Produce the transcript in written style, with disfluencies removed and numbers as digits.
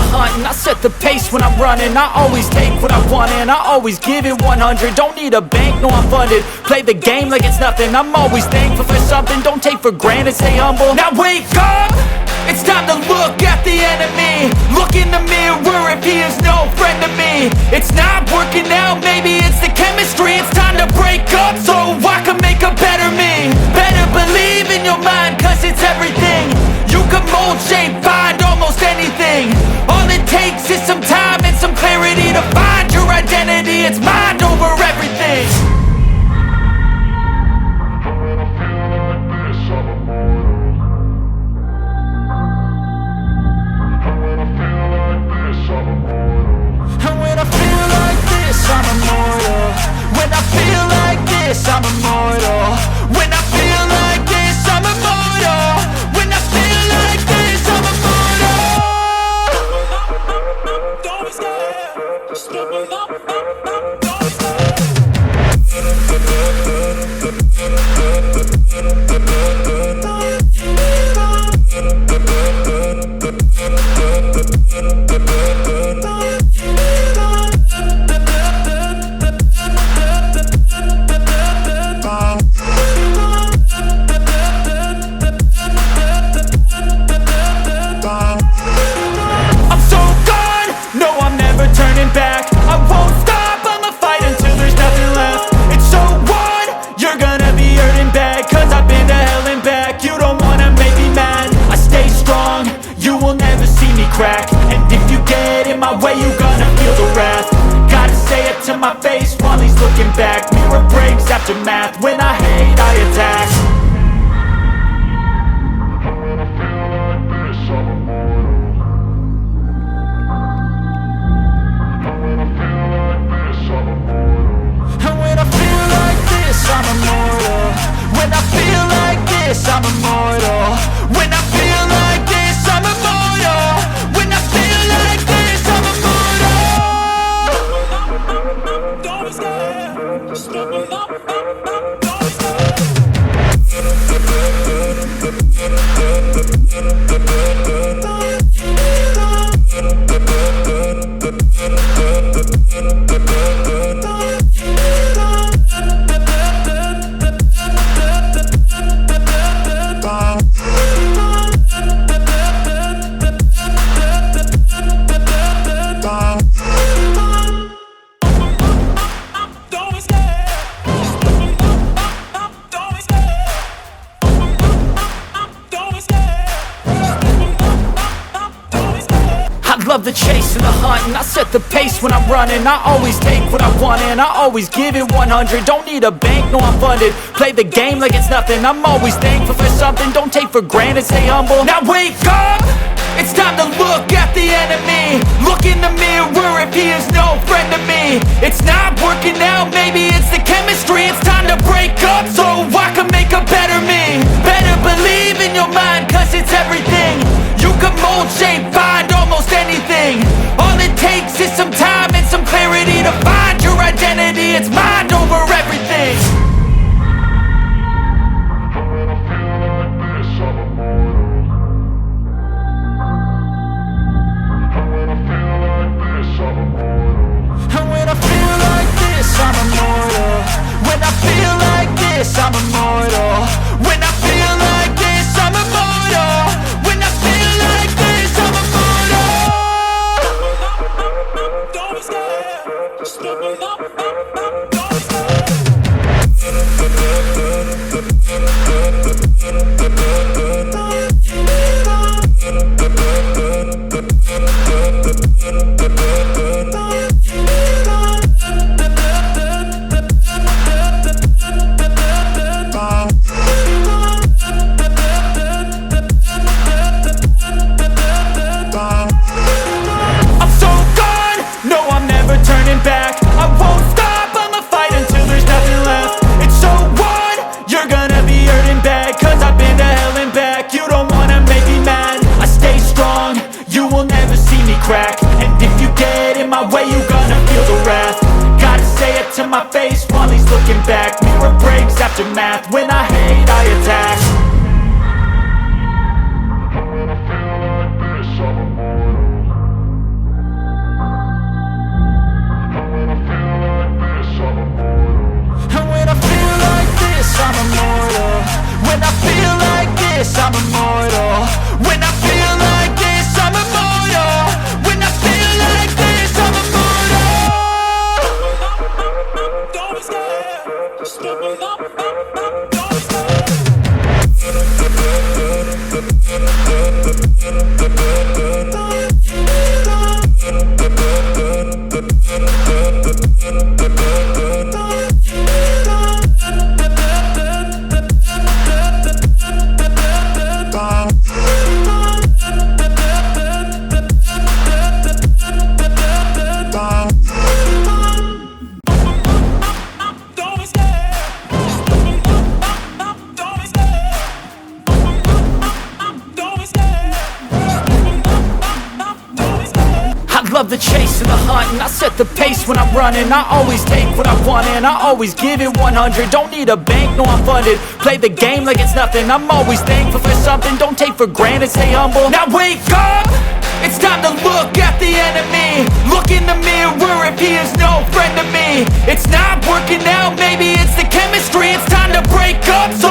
hunt and I set the pace when I'm running. I always take what I want and I always give it 100. Don't need a bank, no I'm funded. Play the game like it's nothing. I'm always thankful for something. Don't take for granted, stay humble. Now wake up! It's time to look at the enemy. Look in the mirror if he is no friend to me. It's not working out, maybe it's the chemistry. It's time to break up so I can make a better me. Better believe in your mind, cause it's everything. You can mold, shape, find almost anything. All it takes is some time and some clarity to find your identity. It's mind over everything. I'm immortal. When I feel like this, I'm immortal. When I feel like this, I'm immortal. When I feel like this, I'm immortal. Don't be scared. Just give me up. Don't be scared. And if you get in my way, you gonna feel the wrath. Gotta say it to my face while he's looking back. Mirror breaks after math. When I hate, I attack. And when I feel like this, I'm immortal. When I feel like this, I'm immortal. When I feel like this, I'm immortal. When I feel like this, I'm immortal. Don't be scared. Just give me up. Don't be scared. Love the chase and the hunt and I set the pace when I'm running. I always take what I want and I always give it 100. Don't need a bank, no I'm funded. Play the game like it's nothing. I'm always thankful for something. Don't take for granted, stay humble. Now wake up! It's time to look at the enemy. Look in the mirror if he is no friend to me. It's not working out, maybe it's the chemistry. It's time to break up so I can make a better me. Better believe in your mind, cause it's everything. You can mold, shape, find almost anything. All it takes is some time and some clarity to find your identity. It's mind over everything. And when I feel like this, I'm immortal. When I feel like this, I'm immortal. When I feel like this, I'm immortal. When I feel like this, I'm immortal. Don't be scared. Just give me up. Don't be scared. And if you get in my way, you gonna feel the wrath. Gotta say it to my face while he's looking back. Mirror breaks after math. When I hate, I attack. And when I feel like this, I'm immortal. love the chase and the hunt, and I set the pace when I'm running. I always take what I want and I always give it 100. Don't need a bank, no I'm funded. Play the game like it's nothing. I'm always thankful for something. Don't take for granted, stay humble. Now wake up! It's time to look at the enemy. Look in the mirror if he is no friend to me. It's not working out, maybe it's the chemistry. It's time to break up, so